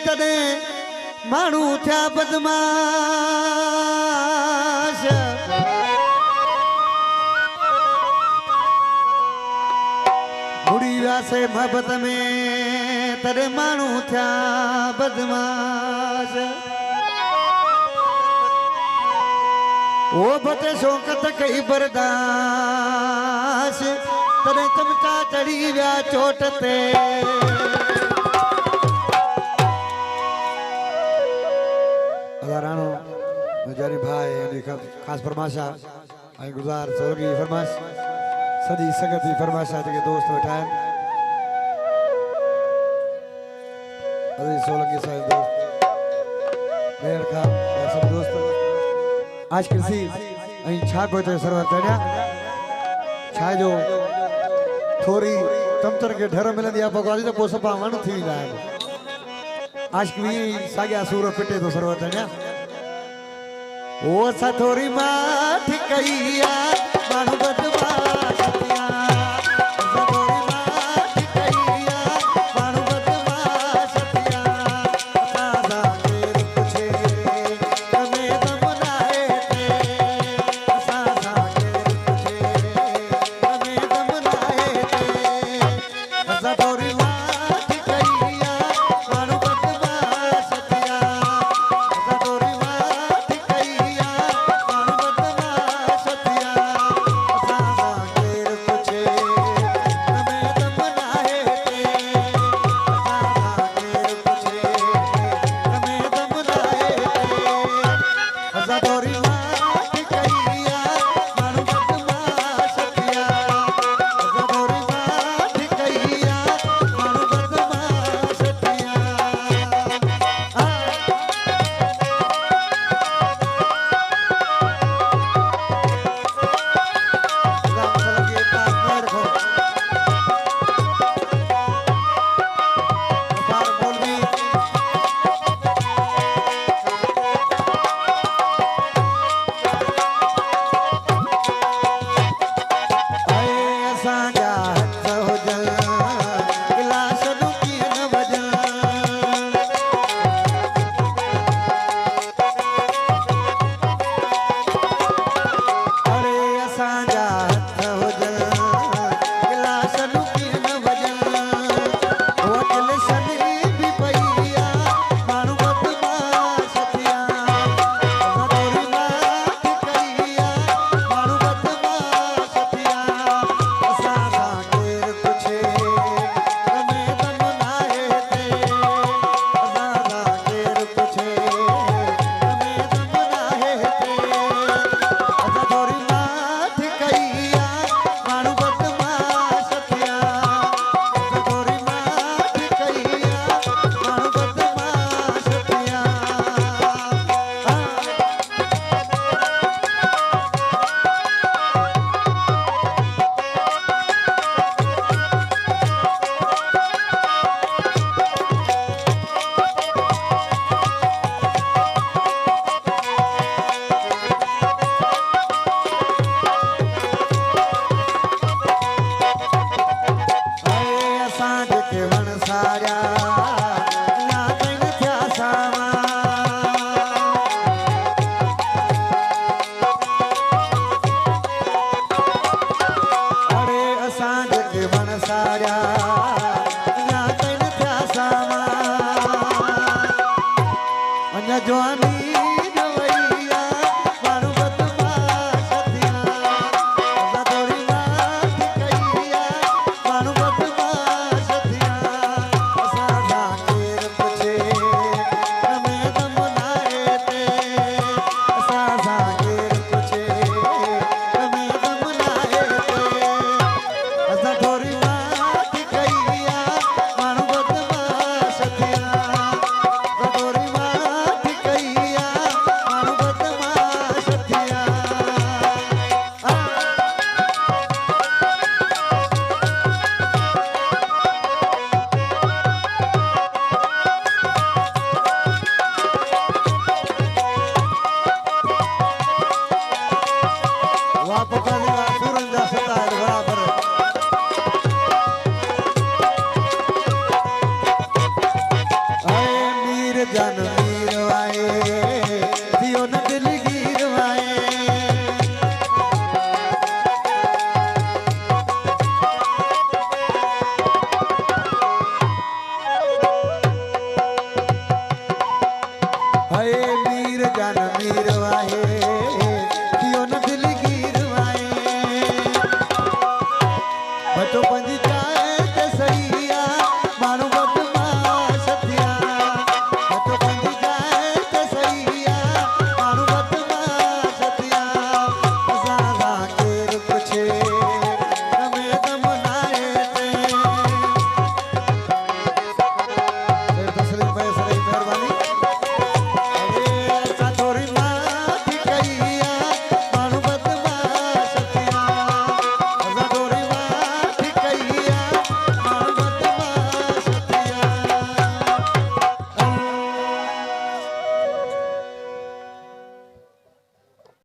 तने मानू थया बदमाश बुढ़ी व्यासे मोहब्बत में तने मानू थया बदमाश वो बटे शौकत कई बर्दाश तने चमचा चढ़ी व्या चोट ते राणो जारी भाई खास फरमाशा आई गुजार सोगी फरमाश सदी संगत की फरमाशा के दोस्त बैठा है अजी सोलंकी साहब दोस्त मेहर खान सब दोस्त आज कृषि आई छा पहुंचे सरवर चढ़िया छा जो थोड़ी तमतर के ढर मिलंदी आ पगारी तो पोसपा वण थी जाए आज भी साग्या सूर पिटे तो सरवर चढ़िया ओ सथोरी माठ कईया मानू बदमाश थिया सथोरी माठ कईया मानू बदमाश थिया सादा केर पुछे तमे दम नाहे ते सादा केर पुछे तमे दम नाहे ते सथोरी माठ कईया मानू बदमाश थिया सथोरी माठ कईया मानू बदमाश थिया जन्म